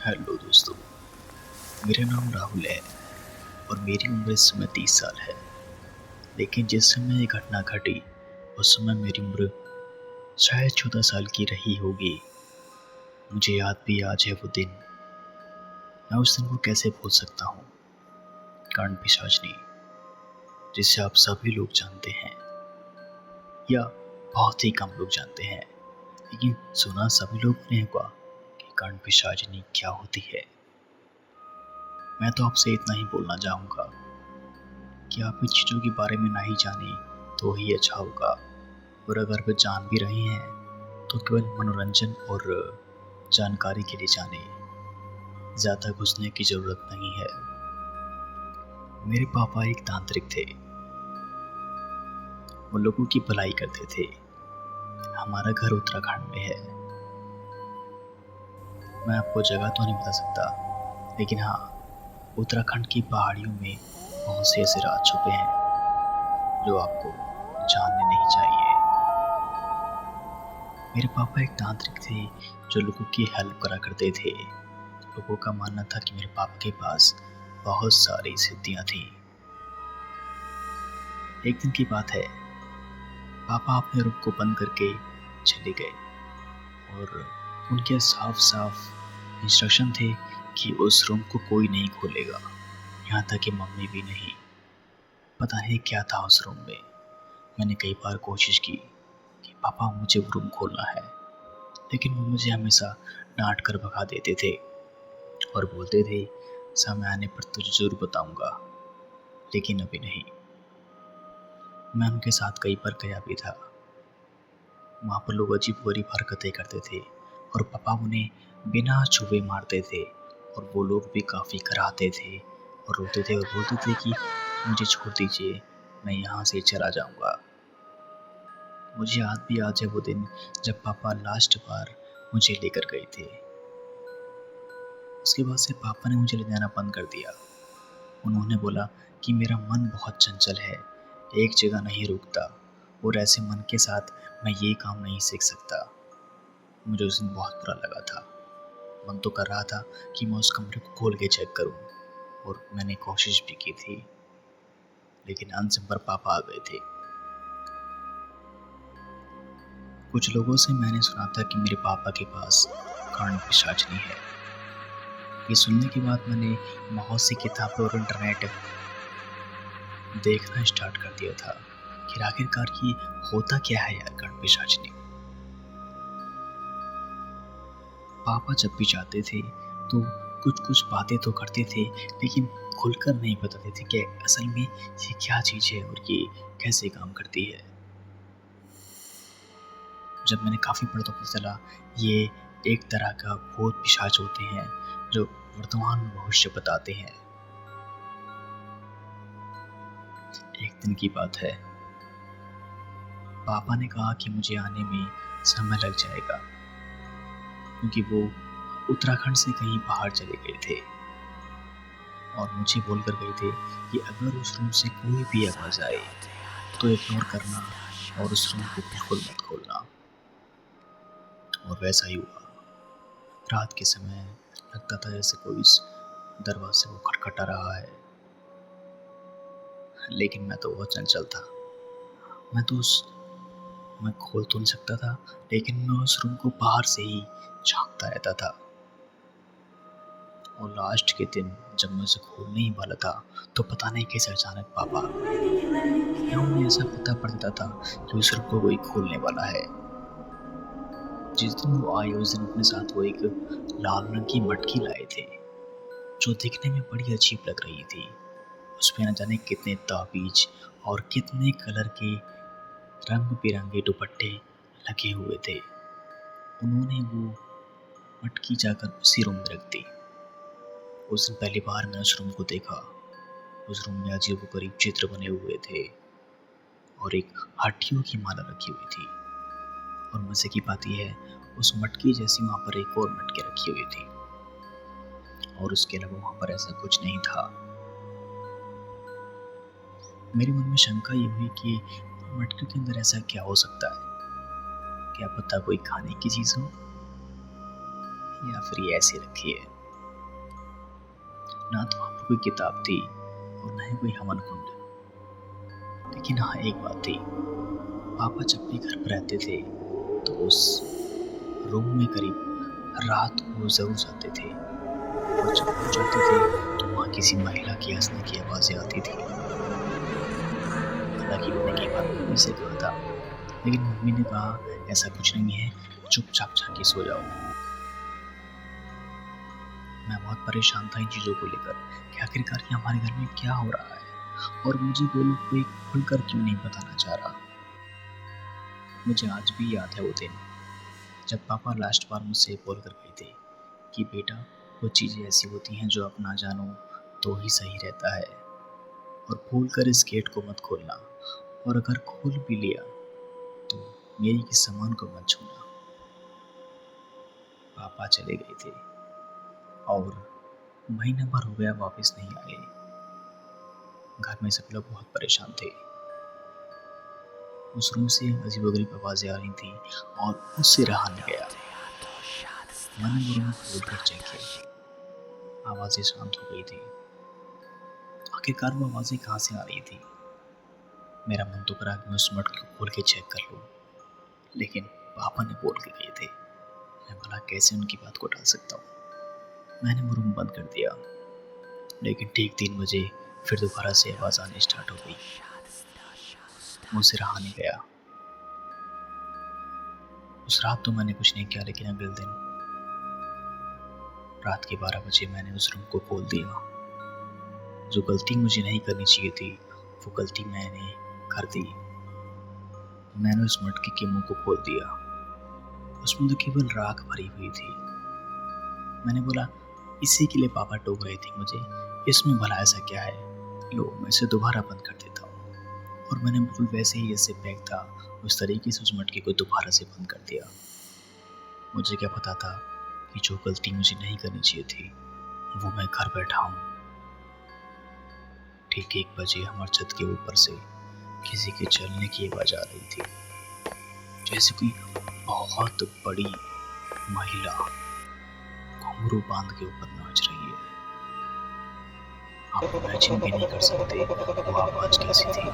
Hello दोस्तों। मेरा नाम राहुल है और मेरी उम्र इस समय 30 साल है। लेकिन जिस समय ये घटना घटी उस समय मेरी उम्र शायद 14 साल की रही होगी। मुझे याद भी आज है वो दिन। मैं उस दिन को कैसे भूल सकता हूँ। कांड पिशाचनी, जिसे आप सभी लोग जानते हैं या बहुत ही कम लोग जानते हैं, लेकिन सुना सभी लोग ने होगा कि कांड पिशाचनी क्या होती है। मैं तो आपसे इतना ही बोलना चाहूँगा कि आप इन चीज़ों के बारे में नहीं जाने तो ही अच्छा होगा, और अगर वे जान भी रहे हैं तो केवल मनोरंजन और जानकारी के लिए जाने, ज़्यादा घुसने की ज़रूरत नहीं है। मेरे पापा एक तांत्रिक थे। वो लोगों की भलाई करते थे। हमारा घर उत्तराखंड में है। मैं आपको जगह तो नहीं बता सकता, लेकिन हाँ, उत्तराखंड की पहाड़ियों में बहुत से ऐसे राज छुपे हैं जो आपको जानने नहीं चाहिए। मेरे पापा एक तांत्रिक थे जो लोगों की हेल्प करा करते थे। लोगों का मानना था कि मेरे पापा के पास बहुत सारी सिद्धियां थी। एक दिन की बात है, पापा अपने रूम को बंद करके चले गए और उनके साफ साफ इंस्ट्रक्शन थे कि उस रूम को कोई नहीं खोलेगा, यहाँ तक कि मम्मी भी नहीं। पता नहीं क्या था उस रूम में। मैंने कई बार कोशिश की कि पापा मुझे वो रूम खोलना है, लेकिन वो मुझे हमेशा डांट कर भगा देते थे और बोलते थे समय आने पर तुझे जरूर बताऊंगा, लेकिन अभी नहीं। मैं उनके साथ कई बार गया भी था। वहाँ पर लोग अजीब गरीब हरकतें करते थे और पापा उन्हें बिना छुए मारते थे, और वो लोग भी काफ़ी कराहते थे और रोते थे और बोलते थे कि मुझे छोड़ दीजिए, मैं यहाँ से चला जाऊँगा। मुझे याद भी आज है वो दिन जब पापा लास्ट बार मुझे लेकर गए थे। उसके बाद से पापा ने मुझे ले जाना बंद कर दिया। उन्होंने बोला कि मेरा मन बहुत चंचल है, एक जगह नहीं रुकता, और ऐसे मन के साथ मैं ये काम नहीं सीख सकता। मुझे उस दिन बहुत बुरा लगा था। मन तो कर रहा था कि मैं उस कमरे को खोल के चेक करूं, और मैंने कोशिश भी की थी, लेकिन अंत पर पापा आ गए थे। कुछ लोगों से मैंने सुना था कि मेरे पापा के पास कांड पिशाचनी है। ये सुनने के बाद मैंने बहुत सी किताबें और इंटरनेट देखना स्टार्ट कर दिया था कि आखिरकार ये होता क्या है यार कांड पिशाचनी। पापा जब भी जाते थे तो कुछ कुछ बातें तो करते थे, लेकिन खुलकर नहीं बताते थे कि असल में ये क्या चीज़ है और ये कैसे काम करती है। जब मैंने काफ़ी पढ़ा तो पता चला ये एक तरह का भूत पिशाच होते हैं जो वर्तमान भविष्य बताते हैं। एक दिन की बात है, पापा ने कहा कि मुझे आने में समय लग जाएगा, क्योंकि वो उत्तराखंड से कहीं बाहर चले गए थे और मुझे बोलकर गए थे कि अगर उस रूम से कोई भी आवाज़ आए तो इग्नोर करना और उस रूम को बिल्कुल मत खोलना। और वैसा ही हुआ। रात के समय लगता था जैसे कोई इस दरवाजे को खटखटा रहा है, लेकिन मैं तो बहुत चंचल था। मैं खोल तो नहीं सकता था, लेकिन मैं उस रूम को बाहर से ही झांकता रहता था। और लास्ट के दिन जब मैं उसे खोलने ही वाला था तो पता नहीं कैसे अचानक पापा आ गए। या उन्हें ऐसा पता पड़ जाता था कि उस रूम को कोई खोलने वाला है। जिस दिन वो आए उस दिन अपने साथ वो एक लाल रंग की मटकी लाए थे, जो दिखने में बड़ी अजीब लग रही थी। उसमें न जाने कितने ताबीज और कितने कलर के रंग बिरंगे दुपट्टे लगे हुए थे। उन्होंने वो मटकी जाकर उसी रूम में रख दी। उस दिन पहली बार मैंने उस रूम को देखा। उस रूम में अजीबोगरीब चित्र बने हुए थे और एक हड्डियों की माला रखी हुई थी। और मजे की बात यह है, उस मटकी जैसी वहाँ पर एक और मटकी रखी हुई थी, और उसके अलावा वहाँ पर ऐसा कुछ नहीं था। मेरे मन में शंका ये हुई कि मटकी के अंदर ऐसा क्या हो सकता है। क्या पता कोई खाने की चीज़ हो, या फिर ये ऐसे रखी है। ना तो वहाँ पर कोई किताब थी और ना ही कोई हवन कुंड। लेकिन हाँ, एक बात थी, पापा जब भी घर पर रहते थे तो उस रूम में करीब रात को ज़रूर जाते थे, और जब वो जाते थे तो वहाँ किसी महिला की हँसने की आवाज़ें आती थी। हालाँकि मैंने कई बार मम्मी से कहा था, लेकिन मम्मी ने कहा ऐसा कुछ नहीं है, चुपचाप जाके सो जाओ। मैं बहुत परेशान था इन चीज़ों को लेकर कि आखिरकार ये हमारे घर में क्या हो रहा है, और मुझे कोई खुलकर क्यों नहीं बताना चाह रहा। मुझे आज भी याद है वो दिन जब पापा लास्ट बार मुझसे बोल कर गए थे कि बेटा, कुछ चीज़ें ऐसी होती हैं जो आप ना जानो तो ही सही रहता है, और भूल कर इस गेट को मत खोलना, और अगर खोल भी लिया तो मेरी किस सामान को मत छूना। पापा चले गए थे और महीना भर हो गया वापस नहीं आए। घर में सब लोग बहुत परेशान थे। उस रूम से अजीबोगरीब आवाज़ें आ रही थी और उससे रहा नहीं गया। मैंने वो रूम खोल कर चेक किया, आवाज़ें शांत हो गई थी। आखिरकार वो आवाज़ें कहाँ से आ रही थी? मेरा मन तो करा कि मैं उस मटके को खोल के चेक कर लूँ, लेकिन पापा ने बोल के गए थे। मैं भला कैसे उनकी बात को टाल सकता हूँ। मैंने वो रूम बंद कर दिया, लेकिन ठीक 3 बजे फिर दोबारा से आवाज़ आनी स्टार्ट हो गई। मुझसे रहा नहीं गया। उस रात तो मैंने कुछ नहीं किया, लेकिन अगले दिन रात के 12 बजे मैंने उस रूम को खोल दिया। जो गलती मुझे नहीं करनी चाहिए थी, वो गलती मैंने कर दी। मैंने उस मटके के मुंह को खोल दिया। उसमें तो केवल राख भरी हुई थी। मैंने बोला, इसी के लिए पापा टोक रहे थे मुझे, इसमें भला ऐसा क्या है, लो मैं इसे दोबारा बंद कर देता हूँ। और मैंने बिल्कुल वैसे ही जैसे पैक था उस तरीके से उस मटके को दोबारा से बंद कर दिया। मुझे क्या पता था कि जो गलती मुझे नहीं करनी चाहिए थी वो मैं कर बैठा हूँ। ठीक 1 बजे हमारे छत के ऊपर से किसी के चलने की आवाज़ आ रही थी, जैसे कोई बहुत बड़ी महिला घुंघरू बांध के ऊपर नाच रही है। आप इमेजिन भी नहीं कर सकते वो आवाज़ कैसी थी।